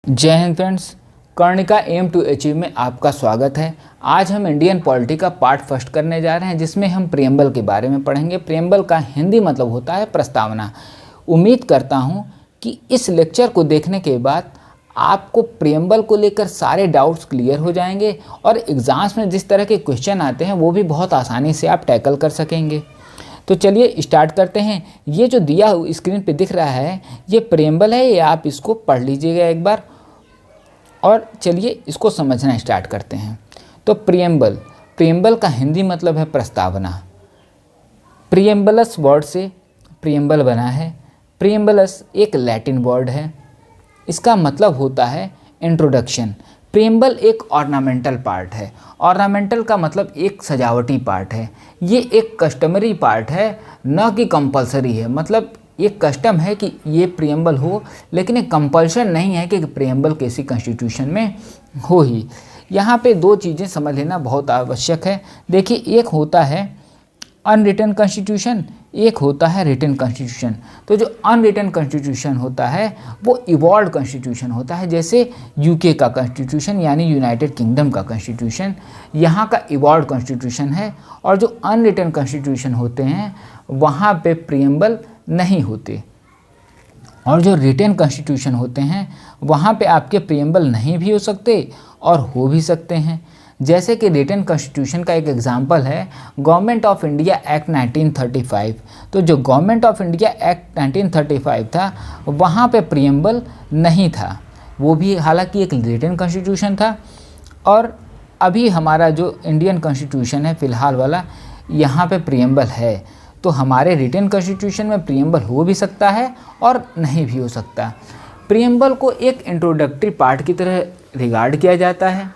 जय हिंद friends. Karnika aim to achieve में आपका स्वागत है। आज हम इंडियन पॉलिटी का पार्ट फर्स्ट करने जा रहे हैं, जिसमें हम प्रियम्बल के बारे में पढ़ेंगे। प्रियम्बल का हिंदी मतलब होता है प्रस्तावना। उम्मीद करता हूं कि इस लेक्चर को देखने के बाद आपको प्रियम्बल को लेकर सारे डाउट्स क्लियर हो जाएंगे और एग्ज़ाम्स में जिस तरह के क्वेश्चन आते हैं वो भी बहुत आसानी से आप टैकल कर सकेंगे। तो चलिए स्टार्ट करते हैं। ये जो दिया स्क्रीन पे दिख रहा है ये प्रियम्बल है, ये आप इसको पढ़ लीजिएगा एक बार और चलिए इसको समझना स्टार्ट करते हैं। तो प्रियम्बल का हिंदी मतलब है प्रस्तावना। प्रियम्बलस वर्ड से प्रियम्बल बना है। प्रियम्बलस एक लैटिन वर्ड है, इसका मतलब होता है इंट्रोडक्शन। प्रियम्बल एक ऑर्नामेंटल पार्ट है। ऑर्नामेंटल का मतलब एक सजावटी पार्ट है। ये एक कस्टमरी पार्ट है, न कि कंपलसरी है। मतलब ये कस्टम है कि ये प्रियम्बल हो, लेकिन एक कंपल्शन नहीं है कि प्रियम्बल किसी कॉन्स्टिट्यूशन में हो ही। यहाँ पे दो चीज़ें समझ लेना बहुत आवश्यक है। देखिए, एक होता है अनरिटन कॉन्स्टिट्यूशन, एक होता है रिटन कॉन्स्टिट्यूशन। तो जो अनरिटन कॉन्स्टिट्यूशन होता है वो इवॉल्व्ड कॉन्स्टिट्यूशन होता है, जैसे यूके का कॉन्स्टिट्यूशन यानी यूनाइटेड किंगडम का कॉन्स्टिट्यूशन यहाँ का इवॉल्व्ड कॉन्स्टिट्यूशन है। और जो अनरिटन कॉन्स्टिट्यूशन होते हैं वहाँ पे प्रियम्बल नहीं होते, और जो रिटन कॉन्स्टिट्यूशन होते हैं वहाँ पे आपके प्रियम्बल नहीं भी हो सकते और हो भी सकते हैं। जैसे कि रिटन कॉन्स्टिट्यूशन का एक एग्जांपल है गवर्नमेंट ऑफ इंडिया एक्ट 1935। तो जो गवर्नमेंट ऑफ इंडिया एक्ट 1935 था वहाँ पे प्रियम्बल नहीं था, वो भी हालांकि एक रिटन कॉन्स्टिट्यूशन था। और अभी हमारा जो इंडियन कॉन्स्टिट्यूशन है फ़िलहाल वाला, यहाँ पे प्रियम्बल है। तो हमारे रिटन कॉन्स्टिट्यूशन में प्रियम्बल हो भी सकता है और नहीं भी हो सकता। प्रियम्बल को एक इंट्रोडक्टरी पार्ट की तरह रिगार्ड किया जाता है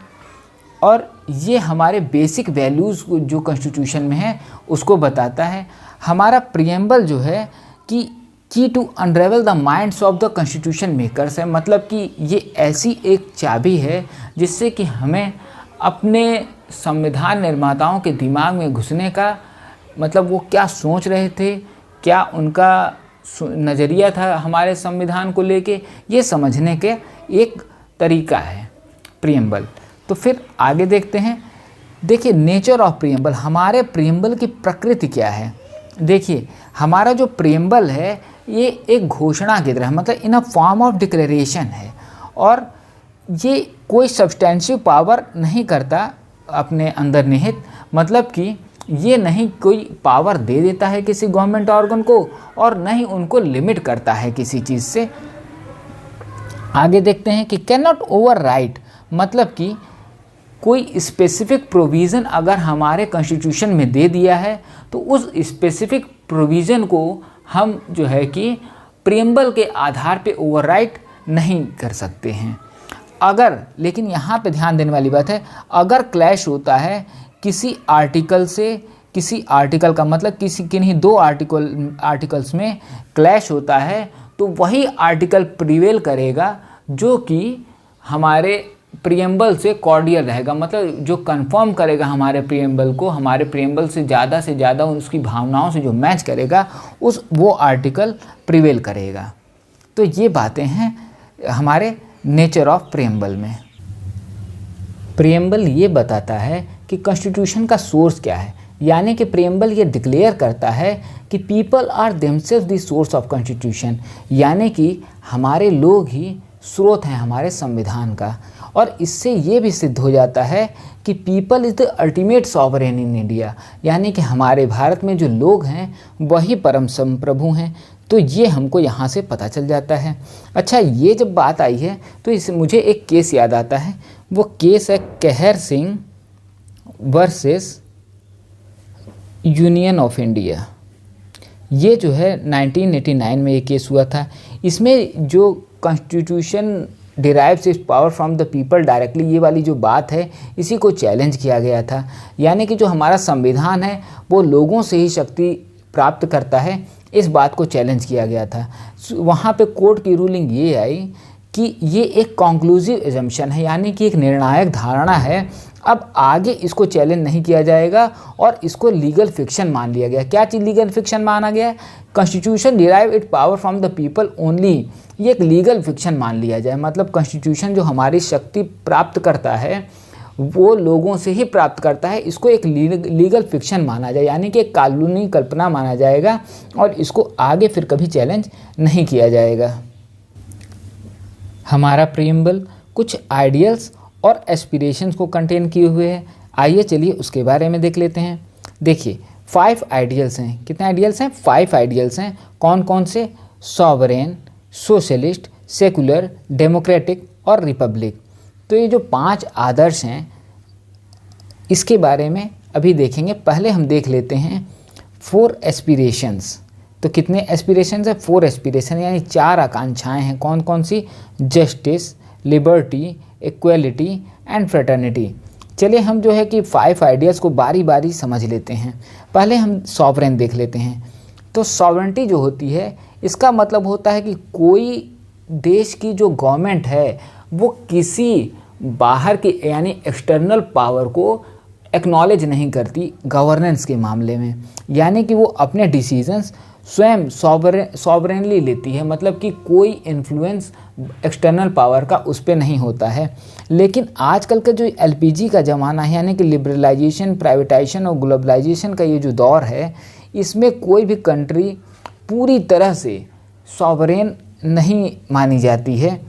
और ये हमारे बेसिक वैल्यूज़ जो कॉन्स्टिट्यूशन में है उसको बताता है। हमारा प्रियम्बल जो है कि key to unravel the minds of the constitution makers है। मतलब कि ये ऐसी एक चाबी है जिससे कि हमें अपने संविधान निर्माताओं के दिमाग में घुसने का, मतलब वो क्या सोच रहे थे, क्या उनका नज़रिया था हमारे संविधान को लेके, ये समझने के एक तरीका है प्रियम्बल। तो फिर आगे देखते हैं। देखिए, नेचर ऑफ प्रियम्बल, हमारे प्रियम्बल की प्रकृति क्या है। देखिए, हमारा जो प्रियम्बल है ये एक घोषणा की तरह, मतलब इन अ फॉर्म ऑफ डिक्लेरेशन है, और ये कोई सब्सटेंशिव पावर नहीं करता अपने अंदर निहित। मतलब कि ये नहीं कोई पावर दे देता है किसी गवर्नमेंट ऑर्गन को और न ही उनको लिमिट करता है किसी चीज़ से। आगे देखते हैं कि कैन नॉट ओवरराइट, मतलब कि कोई स्पेसिफिक प्रोविज़न अगर हमारे कॉन्स्टिट्यूशन में दे दिया है तो उस स्पेसिफिक प्रोविज़न को हम जो है कि प्रियम्बल के आधार पे ओवरराइट नहीं कर सकते हैं। अगर, लेकिन यहाँ पे ध्यान देने वाली बात है, अगर क्लैश होता है किसी आर्टिकल से, किसी आर्टिकल का मतलब किसी किन्हीं दो आर्टिकल्स में क्लैश होता है तो वही आर्टिकल प्रिवेल करेगा जो कि हमारे प्रियम्बल से कॉर्डियल रहेगा। मतलब जो कंफर्म करेगा हमारे प्रियम्बल को, हमारे प्रियम्बल से ज़्यादा उसकी भावनाओं से जो मैच करेगा वो आर्टिकल प्रिवेल करेगा। तो ये बातें हैं हमारे नेचर ऑफ प्रियम्बल में। प्रियम्बल ये बताता है कि कॉन्स्टिट्यूशन का सोर्स क्या है, यानी कि प्रियम्बल ये डिक्लेयर करता है कि people are themselves the source of constitution, यानी कि हमारे लोग ही स्रोत हैं हमारे संविधान का। और इससे ये भी सिद्ध हो जाता है कि people is the ultimate sovereign in India, यानी कि हमारे भारत में जो लोग हैं वही परम संप्रभु हैं। तो ये हमको यहाँ से पता चल जाता है। अच्छा, ये जब बात आई है तो इससे मुझे एक केस याद आता है। वो केस है कहर Singh versus union of India. ये जो है 1989 में ये केस हुआ था। इसमें जो constitution derives it's power from the people directly, ये वाली जो बात है इसी को चैलेंज किया गया था। यानी कि जो हमारा संविधान है वो लोगों से ही शक्ति प्राप्त करता है, इस बात को चैलेंज किया गया था। वहाँ पे कोर्ट की रूलिंग ये आई कि ये एक कॉन्क्लूसिव एजम्पशन है, यानी कि एक निर्णायक धारणा है अब आगे इसको चैलेंज नहीं किया जाएगा और इसको लीगल फिक्शन मान लिया गया। क्या चीज़ लीगल फिक्शन माना गया है? Constitution derive it power from the people only, ये एक लीगल फिक्शन मान लिया जाए। मतलब कॉन्स्टिट्यूशन जो हमारी शक्ति प्राप्त करता है वो लोगों से ही प्राप्त करता है, इसको एक लीगल फिक्शन माना जाए, यानी कि एक कानूनी कल्पना माना जाएगा और इसको आगे फिर कभी चैलेंज नहीं किया जाएगा। हमारा प्रीएम्बल कुछ आइडियल्स और एस्पिरेशंस को कंटेन किए हुए है। आइए चलिए उसके बारे में देख लेते हैं। देखिए 5 आइडियल्स हैं। कितने आइडियल्स हैं? 5 आइडियल्स हैं। कौन कौन से? सॉवरेन, सोशलिस्ट, सेकुलर, डेमोक्रेटिक और रिपब्लिक। तो ये जो 5 आदर्श हैं इसके बारे में अभी देखेंगे। पहले हम देख लेते हैं 4 एस्पिरेशंस। तो कितने एस्पिरेशंस हैं? 4 एस्पिरेशन, यानी 4 आकांक्षाएं हैं। कौन कौन सी? Justice, liberty, equality and fraternity. चलिए हम जो है कि 5 आइडियाज़ को बारी बारी समझ लेते हैं। पहले हम सॉवरेन देख लेते हैं। तो सॉवरेंटी जो होती है इसका मतलब होता है कि कोई देश की जो गवर्नमेंट है वो किसी बाहर की यानी एक्सटर्नल पावर को एक्नॉलेज नहीं करती गवर्नेंस के मामले में, यानी कि वो अपने डिसीजंस स्वयं सॉवरेनली लेती है। मतलब कि कोई इन्फ्लुएंस एक्सटर्नल पावर का उस पर नहीं होता है। लेकिन आजकल का जो एलपीजी का ज़माना है, यानी कि लिबरलाइजेशन, प्राइवेटाइजेशन और ग्लोबलाइजेशन का ये जो दौर है, इसमें कोई भी कंट्री पूरी तरह से सॉवरेन नहीं मानी जाती है।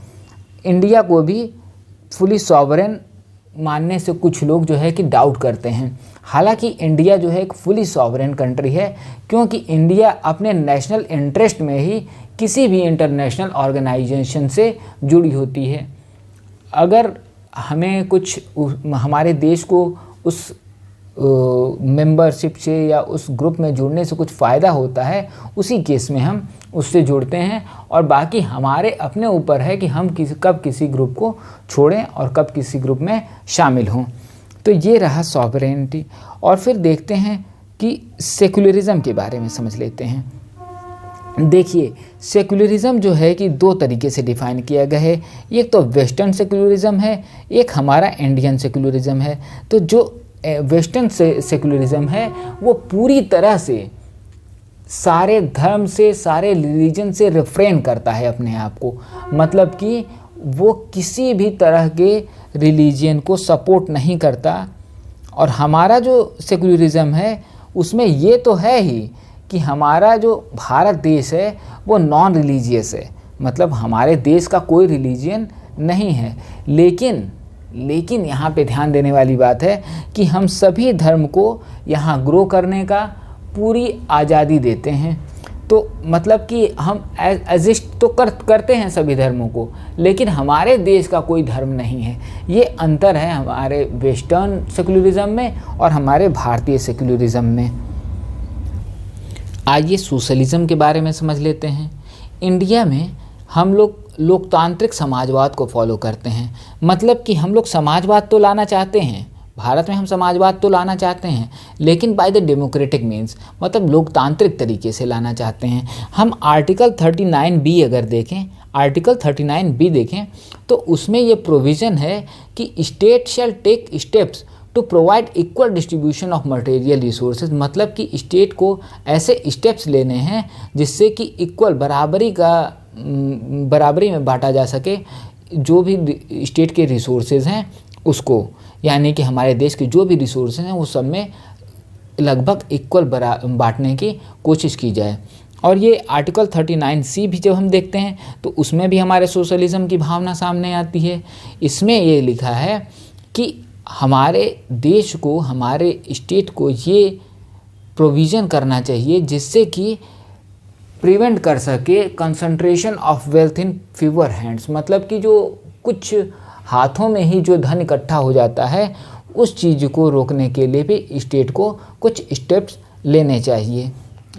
इंडिया को भी फुली सॉवरेन मानने से कुछ लोग जो है कि डाउट करते हैं। हालांकि इंडिया जो है एक फुली सॉवरेन कंट्री है, क्योंकि इंडिया अपने नेशनल इंटरेस्ट में ही किसी भी इंटरनेशनल ऑर्गेनाइजेशन से जुड़ी होती है। अगर हमें कुछ हमारे देश को उस मेंबरशिप से या उस ग्रुप में जुड़ने से कुछ फ़ायदा होता है, उसी केस में हम उससे जुड़ते हैं, और बाकी हमारे अपने ऊपर है कि हम कब किसी ग्रुप को छोड़ें और कब किसी ग्रुप में शामिल हों। तो ये रहा सॉवरेनिटी। और फिर देखते हैं कि सेकुलरिज्म के बारे में समझ लेते हैं। देखिए सेकुलरिज्म जो है कि 2 तरीके से डिफ़ाइन किया गया है। एक तो वेस्टर्न सेकुलरिज्म है, एक हमारा इंडियन सेकुलरिज्म है। तो जो वेस्टर्न सेकुलरिज्म है वो पूरी तरह से सारे धर्म से, सारे रिलीजन से रिफ्रेन करता है अपने आप को। मतलब कि वो किसी भी तरह के रिलीजन को सपोर्ट नहीं करता। और हमारा जो सेकुलरिज्म है उसमें ये तो है ही कि हमारा जो भारत देश है वो नॉन रिलीजियस है। मतलब हमारे देश का कोई रिलीजन नहीं है। लेकिन यहाँ पे ध्यान देने वाली बात है कि हम सभी धर्म को यहाँ ग्रो करने का पूरी आज़ादी देते हैं। तो मतलब कि हम एग्जिस्ट तो करते हैं सभी धर्मों को, लेकिन हमारे देश का कोई धर्म नहीं है। ये अंतर है हमारे वेस्टर्न सेकुलरिज्म में और हमारे भारतीय सेकुलरिज्म में। आइए सोशलिज्म के बारे में समझ लेते हैं। इंडिया में हम लोग लोकतांत्रिक समाजवाद को फॉलो करते हैं। मतलब कि हम लोग समाजवाद तो लाना चाहते हैं, भारत में हम समाजवाद तो लाना चाहते हैं, लेकिन बाय द डेमोक्रेटिक मीन्स, मतलब लोकतांत्रिक तरीके से लाना चाहते हैं। हम आर्टिकल 39B अगर देखें, आर्टिकल 39B देखें तो उसमें ये प्रोविज़न है कि state shall take steps to provide equal distribution of material resources. मतलब कि स्टेट को ऐसे स्टेप्स लेने हैं जिससे कि इक्वल बराबरी में बांटा जा सके जो भी स्टेट के रिसोर्सेज हैं उसको, यानी कि हमारे देश के जो भी रिसोर्सेज हैं वो सब में लगभग इक्वल बांटने की कोशिश की जाए। और ये आर्टिकल 39C भी जब हम देखते हैं तो उसमें भी हमारे सोशलिज्म की भावना सामने आती है। इसमें ये लिखा है कि हमारे देश को, हमारे स्टेट को ये प्रोविज़न करना चाहिए जिससे कि प्रिवेंट कर सके concentration of wealth in fewer hands. मतलब कि जो कुछ हाथों में ही जो धन इकट्ठा हो जाता है उस चीज़ को रोकने के लिए भी स्टेट को कुछ स्टेप्स लेने चाहिए।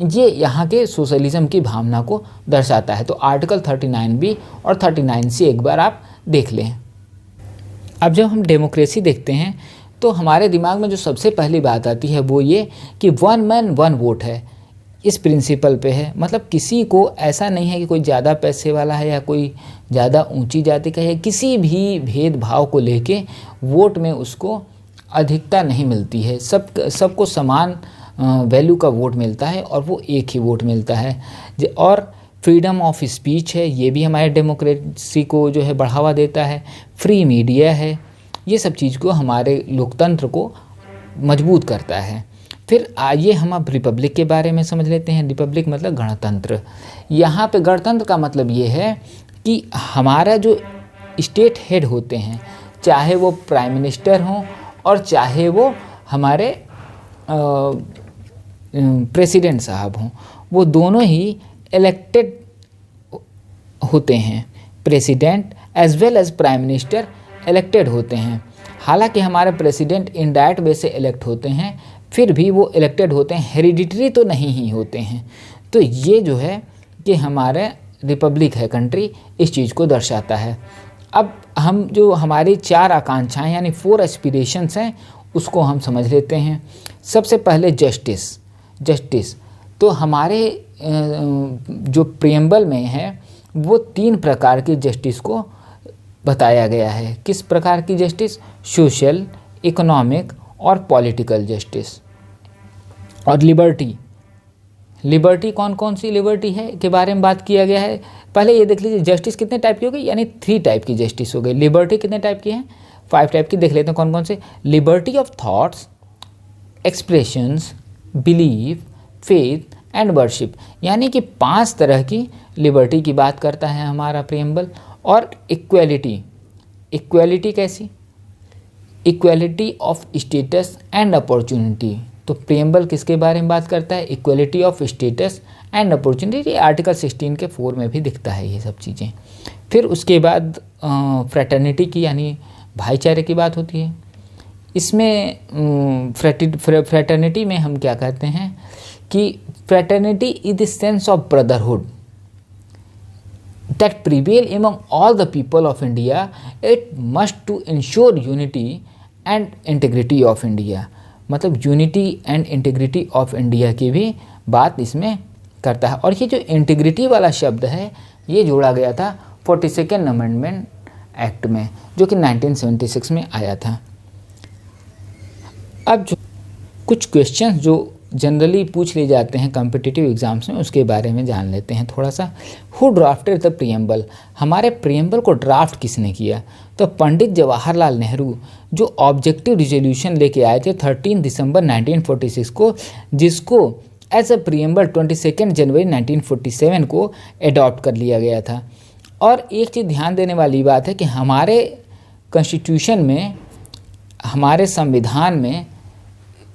ये यहाँ के सोशलिज्म की भावना को दर्शाता है। तो आर्टिकल 39B और 39C एक बार आप देख लें। अब जब हम डेमोक्रेसी देखते हैं तो हमारे दिमाग में जो सबसे पहली बात आती है वो ये कि 1 मैन 1 वोट है। इस प्रिंसिपल पे है। मतलब किसी को ऐसा नहीं है कि कोई ज़्यादा पैसे वाला है या कोई ज़्यादा ऊंची जाति का है, किसी भी भेदभाव को लेके वोट में उसको अधिकता नहीं मिलती है, सबको समान वैल्यू का वोट मिलता है और वो एक ही वोट मिलता है। और फ्रीडम ऑफ स्पीच है, ये भी हमारे डेमोक्रेसी को जो है बढ़ावा देता है। फ्री मीडिया है, ये सब चीज़ को हमारे लोकतंत्र को मजबूत करता है। फिर आइए हम अब रिपब्लिक के बारे में समझ लेते हैं। रिपब्लिक मतलब गणतंत्र। यहाँ पे गणतंत्र का मतलब ये है कि हमारा जो स्टेट हेड होते हैं, चाहे वो प्राइम मिनिस्टर हों और चाहे वो हमारे प्रेसिडेंट साहब हों, वो दोनों ही इलेक्टेड होते हैं। President as well as prime minister elected होते हैं। हालांकि हमारे प्रेसिडेंट इनडायरेक्ट वे से इलेक्ट होते हैं, फिर भी वो इलेक्टेड होते हैं, हेरिडिटरी तो नहीं ही होते हैं। तो ये जो है कि हमारे रिपब्लिक है कंट्री, इस चीज़ को दर्शाता है। अब हम जो हमारी 4 आकांक्षाएं यानी 4 एस्पिरेशंस हैं उसको हम समझ लेते हैं। सबसे पहले जस्टिस तो हमारे जो प्रियम्बल में है वो 3 प्रकार की जस्टिस को बताया गया है। किस प्रकार की जस्टिस? सोशल, इकोनॉमिक और पॉलिटिकल जस्टिस। और लिबर्टी कौन कौन सी लिबर्टी है के बारे में बात किया गया है। पहले ये देख लीजिए जस्टिस कितने टाइप की हो गई, यानी 3 टाइप की जस्टिस हो गई। लिबर्टी कितने टाइप की हैं? 5 टाइप की। देख लेते हैं कौन कौन से। Liberty of thoughts, expressions, belief, faith and worship, यानी कि 5 तरह की लिबर्टी की बात करता है हमारा प्रियम्बल। और इक्वेलिटी कैसी? Equality of status and opportunity. तो प्रियम्बल किसके बारे में बात करता है? Equality of status and opportunity. ये आर्टिकल 16 के 4 में भी दिखता है ये सब चीज़ें। फिर उसके बाद फ्रेटर्निटी की यानी भाईचारे की बात होती है। इसमें फ्रेटर्निटी में हम क्या कहते हैं कि fraternity is the sense of brotherhood that prevail among all the people of India. It must to ensure unity and integrity of India। मतलब unity and integrity of India की भी बात इसमें करता है। और ये जो इंटीग्रिटी वाला शब्द है ये जोड़ा गया था 42nd अमेंडमेंट एक्ट में, जो कि 1976 में आया था। अब जो कुछ क्वेश्चंस जो जनरली पूछ लिए जाते हैं कॉम्पिटिटिव एग्जाम्स में, उसके बारे में जान लेते हैं थोड़ा सा। Who drafted the preamble? हमारे प्रियम्बल को ड्राफ्ट किसने किया? तो पंडित जवाहरलाल नेहरू, जो ऑब्जेक्टिव रिजोल्यूशन लेके आए थे 13 दिसंबर 1946 को, जिसको एज अ प्रियम्बल 22 जनवरी 1947 को एडॉप्ट कर लिया गया था। और एक चीज़ ध्यान देने वाली बात है कि हमारे कॉन्स्टिट्यूशन में, हमारे संविधान में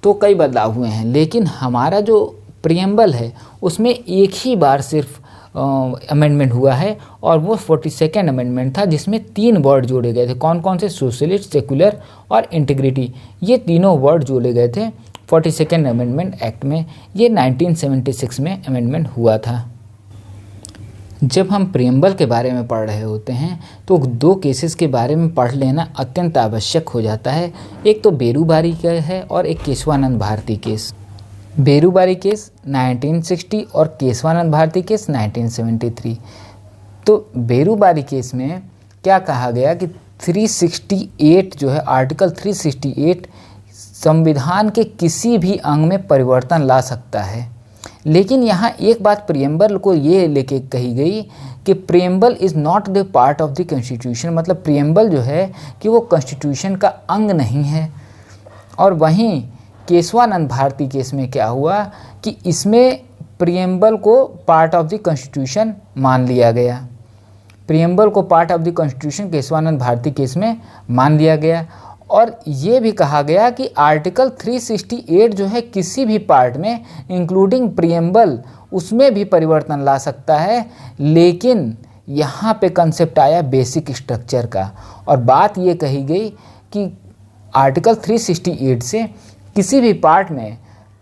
तो कई बदलाव हुए हैं, लेकिन हमारा जो प्रियम्बल है उसमें एक ही बार सिर्फ अमेंडमेंट हुआ है, और वो 42nd अमेंडमेंट था, जिसमें 3 वर्ड जोड़े गए थे। कौन कौन से? सोशलिस्ट, सेकुलर और इंटीग्रिटी। ये तीनों वर्ड जोड़े गए थे 42nd अमेंडमेंट एक्ट में। ये 1976 में अमेंडमेंट हुआ था। जब हम प्रियम्बल के बारे में पढ़ रहे होते हैं तो 2 केसेस के बारे में पढ़ लेना अत्यंत आवश्यक हो जाता है। एक तो बेरूबारी का है और एक केशवानंद भारती केस। बेरूबारी केस 1960 और केशवानंद भारती केस 1973। तो बेरूबारी केस में क्या कहा गया कि 368 जो है, आर्टिकल 368 संविधान के किसी भी अंग में परिवर्तन ला सकता है। लेकिन यहाँ एक बात प्रियम्बल को ये लेके कही गई कि preamble is not the part of the constitution. मतलब प्रियम्बल जो है कि वो कॉन्स्टिट्यूशन का अंग नहीं है। और वहीं केशवानंद भारती केस में क्या हुआ कि इसमें प्रियम्बल को पार्ट ऑफ द कॉन्स्टिट्यूशन मान लिया गया। प्रियम्बल को part of the constitution Kesavananda Bharati case में मान लिया गया। और ये भी कहा गया कि आर्टिकल 368 जो है किसी भी पार्ट में इंक्लूडिंग प्रियम्बल, उसमें भी परिवर्तन ला सकता है। लेकिन यहाँ पे कंसेप्ट आया बेसिक स्ट्रक्चर का, और बात ये कही गई कि आर्टिकल 368 से किसी भी पार्ट में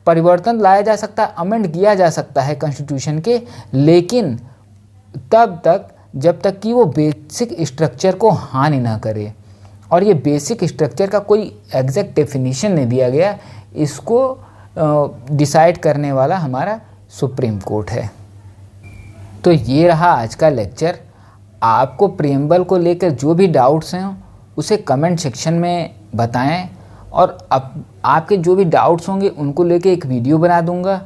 परिवर्तन लाया जा सकता है, अमेंड किया जा सकता है कॉन्स्टिट्यूशन के, लेकिन तब तक जब तक कि वो बेसिक स्ट्रक्चर को हानि ना करे। और ये बेसिक स्ट्रक्चर का कोई एग्जैक्ट डेफिनेशन नहीं दिया गया, इसको डिसाइड करने वाला हमारा सुप्रीम कोर्ट है। तो ये रहा आज का लेक्चर। आपको प्रियम्बल को लेकर जो भी डाउट्स हैं उसे कमेंट सेक्शन में बताएं, और अब आपके जो भी डाउट्स होंगे उनको लेके एक वीडियो बना दूंगा।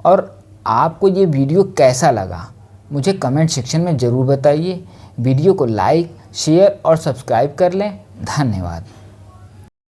और आपको ये वीडियो कैसा लगा मुझे कमेंट सेक्शन में ज़रूर बताइए। वीडियो को लाइक, शेयर और सब्सक्राइब कर लें। धन्यवाद।